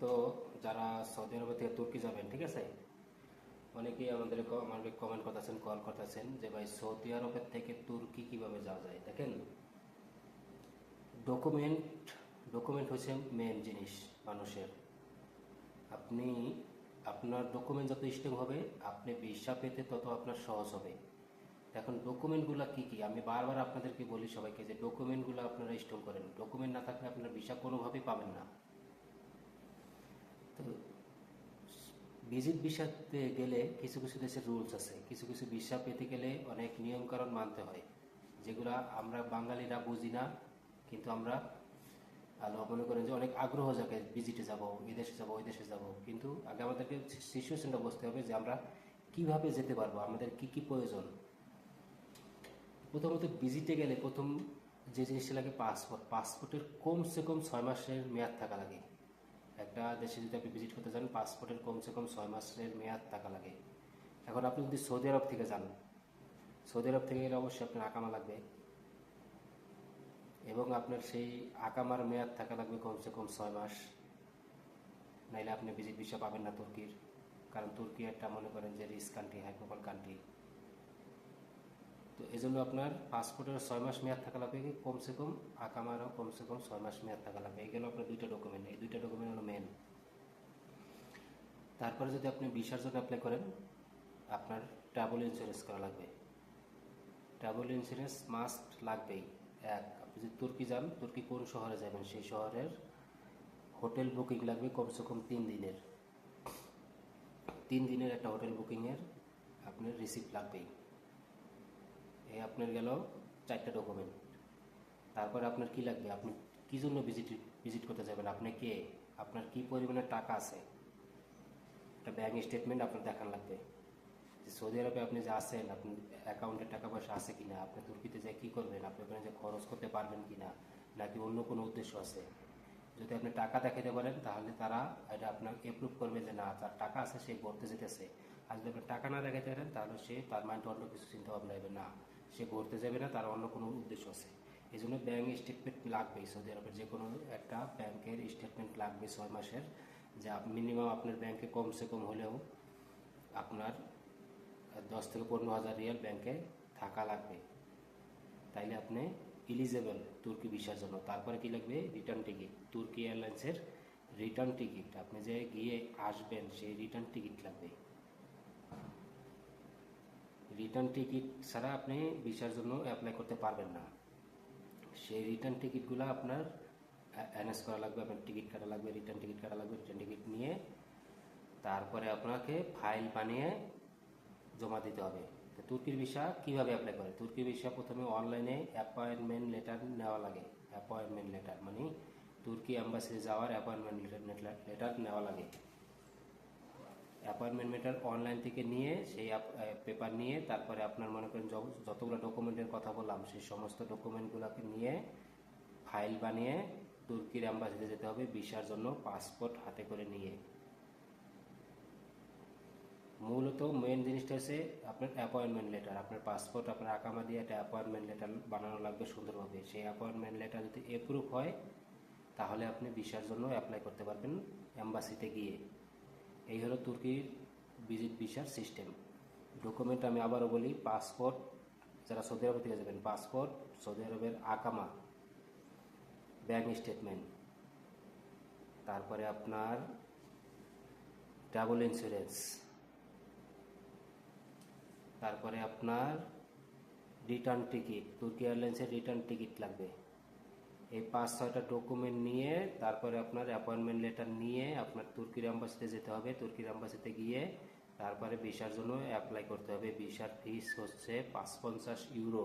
তো যারা সৌদি আরব থেকে তুর্কি যাবেন, ঠিক আছে, অনেকেই আমাদের কমেন্ট করতেছেন, কল করতেছেন যে ভাই সৌদি আরবের থেকে তুর্কি কিভাবে যাওয়া যায়। দেখেন, ডকুমেন্ট ডকুমেন্ট হচ্ছে মেন জিনিস মানুষের। আপনি আপনার ডকুমেন্ট যত স্ট্রং হবে, আপনি ভিসা পেতে তত আপনার সহজ হবে। এখন ডকুমেন্টগুলো কি কি আমি বারবার আপনাদেরকে বলি সবাইকে, যে ডকুমেন্টগুলো আপনারা স্ট্রং করেন। ডকুমেন্ট না থাকলে আপনার ভিসা কোনোভাবেই পাবেন না। তো ভিজিট ভিসাতে গেলে কিছু কিছু দেশের রুলস আছে, কিছু কিছু ভিসা পেতে গেলে অনেক নিয়মকানুন মানতে হয়, যেগুলা আমরা বাঙালিরা বুঝি না। কিন্তু আমরা মনে করেন যে অনেক আগ্রহ জাগে, ভিজিটে যাব, এই দেশে যাব, ওই দেশে যাব, কিন্তু আগে আমাদেরকে সিচুয়েশনটা বুঝতে হবে যে আমরা কিভাবে যেতে পারবো, আমাদের কি কি প্রয়োজন। প্রথমত ভিজিটে গেলে প্রথম যে জিনিসটা লাগে পাসপোর্ট। পাসপোর্টের কমসে কম 6 মাসের মেয়াদ থাকা লাগে। একটা দেশে যদি আপনি ভিজিট করতে চান, পাসপোর্টের কমসে কম 6 মাসের মেয়াদ থাকা লাগে। এখন আপনি যদি সৌদি আরব থেকে যান, সৌদি আরব থেকে গেলে অবশ্যই আপনার আকামা লাগবে, এবং আপনার সেই আকামার মেয়াদ থাকা লাগবে কমসে কম 6 মাস। নাইলে আপনি ভিজিট ভিসা পাবেন না তুর্কির। কারণ তুর্কি একটা মনে করেন যে rich country, high profile country. তো এই জন্য আপনার পাসপোর্টের 6 মাস মেয়াদ থাকা লাগবে কমসে কম, আকামারও কমসে কম 6 মাস মেয়াদ থাকা লাগবে। এই গেল আপনার দুইটা ডকুমেন্ট, এই দুইটা ডকুমেন্ট হলো মেন। তারপরে যদি আপনি ভিসার জন্য অ্যাপ্লাই করেন, আপনার ট্রাভেল ইন্স্যুরেন্স করা লাগবে। ট্রাভেল ইন্স্যুরেন্স মাস্ট লাগবেই। আপনি যদি তুর্কি যান, তুর্কি কোন শহরে যাবেন সেই শহরের হোটেল বুকিং লাগবে কমসে কম 3 দিনের। 3 দিনের একটা হোটেল বুকিংয়ের আপনার রিসিপ্ট লাগবেই। এই আপনার গেল 4টা ডকুমেন্ট। তারপরে আপনার কি লাগবে, আপনি কি জন্য ভিজিট করতে যাবেন, আপনি কে, আপনার কি পরিমাণের টাকা আছে, একটা ব্যাঙ্ক স্টেটমেন্ট আপনার দেখান লাগবে। যে সৌদি আরবে আপনি যে আছেন, আপনি অ্যাকাউন্টে টাকা পয়সা আছে কিনা, আপনি তুর্কিতে যে কী করবেন, আপনি ওখানে যে খরচ করতে পারবেন কিনা, নাকি অন্য কোনো উদ্দেশ্য আছে। যদি আপনি টাকা দেখাতে পারেন, তাহলে তারা এটা আপনাকে অ্যাপ্রুভ করবে যে না, তার টাকা আছে, সে ঘুরতে যেতেছে। আর যদি আপনি টাকা না দেখাতে পারেন, তাহলে সে তার মাইন্ডে অন্য কিছু চিন্তা ভাবনা হবে, না সে ঘুরতে যাবে না, তার অন্য কোনো উদ্দেশ্য আছে। এই জন্য ব্যাঙ্ক স্টেটমেন্ট লাগবেই। সৌদি আরবের যে কোনো একটা ব্যাংকের স্টেটমেন্ট লাগবে 6 মাসের, যে মিনিমাম আপনার ব্যাংকে কমসে কম হলেও আপনার 10 থেকে 15 হাজার রিয়াল ব্যাংকে থাকা লাগবে। তাইলে আপনি এলিজেবল তুর্কি ভিসার জন্য। তারপরে কি লাগবে, রিটার্ন টিকিট। তুর্কি এয়ারলাইন্সের রিটার্ন টিকিট, আপনি যে গিয়ে আসবেন সেই রিটার্ন টিকিট লাগবে। রিটার্ন টিকিট ছাড়া আপনি ভিসার জন্য অ্যাপ্লাই করতে পারবেন না। সেই রিটার্ন টিকিটগুলো আপনার অ্যানেজ করা লাগবে, আপনার টিকিট কাটা লাগবে, রিটার্ন টিকিট কাটা লাগবে। রিটার্ন টিকিট নিয়ে তারপরে আপনাকে ফাইল বানিয়ে জমা দিতে হবে। তো তুর্কির ভিসা কিভাবে অ্যাপ্লাই করে, তুর্কির ভিসা প্রথমে অনলাইনে অ্যাপয়েন্টমেন্ট লেটার নেওয়া লাগে। অ্যাপয়েন্টমেন্ট লেটার মানে তুর্কি অ্যাম্বাসিতে যাওয়ার অ্যাপয়েন্টমেন্ট লেটার নেওয়া লাগে। অ্যাপয়েন্টমেন্ট লেটার অনলাইন থেকে নিয়ে সেই পেপার নিয়ে, তারপরে আপনার মনে করেন যতগুলো ডকুমেন্টের কথা বললাম, সেই সমস্ত ডকুমেন্টগুলোকে নিয়ে ফাইল বানিয়ে তুর্কির অ্যাম্বাসিতে যেতে হবে ভিসার জন্য, পাসপোর্ট হাতে করে নিয়ে। মূলত মেন জিনিসটা হচ্ছে আপনার অ্যাপয়েন্টমেন্ট লেটার। আপনার পাসপোর্ট, আপনার আকামা দিয়ে একটা অ্যাপয়েন্টমেন্ট লেটার বানানো লাগবে সুন্দরভাবে। সেই অ্যাপয়েন্টমেন্ট লেটার যদি অ্যাপ্রুভ হয়, তাহলে আপনি ভিসার জন্য অ্যাপ্লাই করতে পারবেন অ্যাম্বাসিতে গিয়ে। এই হলো তুর্কির ভিজিট ভিসার সিস্টেম। ডকুমেন্ট আমি আবারও বলি, পাসপোর্ট, যারা সৌদি আরব থেকে যাবেন, পাসপোর্ট, সৌদি আরবের আকামা, ব্যাংক স্টেটমেন্ট, তারপরে আপনার ট্রাভেল ইন্স্যুরেন্স, তারপরে আপনার রিটার্ন টিকিট, তুর্কি এয়ারলাইন্সের রিটার্ন টিকিট লাগবে। এই 5-6টা ডকুমেন্ট নিয়ে তারপরে আপনার অ্যাপয়েন্টমেন্ট লেটার নিয়ে আপনার তুর্কির অ্যাম্বাসিতে যেতে হবে। তুর্কির অ্যাম্বাসিতে গিয়ে তারপরে ভিসার জন্য অ্যাপ্লাই করতে হবে। ভিসার ফিস হচ্ছে 550 ইউরো।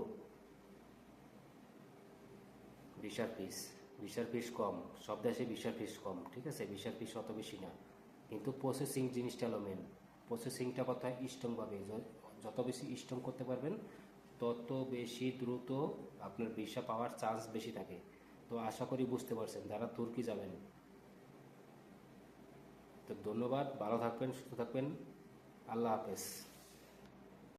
ভিসার ফিস, ভিসার ফিস কম, সব দেশে ভিসার ফিস কম, ঠিক আছে, ভিসার ফিস অত বেশি না। কিন্তু প্রসেসিং জিনিসটা হলো মেন। প্রসেসিংটা কথা স্ট্রংভাবে, যত বেশি স্ট্রং করতে পারবেন, তত বেশি দ্রুত আপনার ভিসা পাওয়ার চান্স বেশি থাকে। তো আশা করি বুঝতে পারছেন যারা তুর্কি যাবেন। তো ধন্যবাদ, ভালো থাকবেন, সুস্থ থাকবেন, আল্লাহ হাফেজ।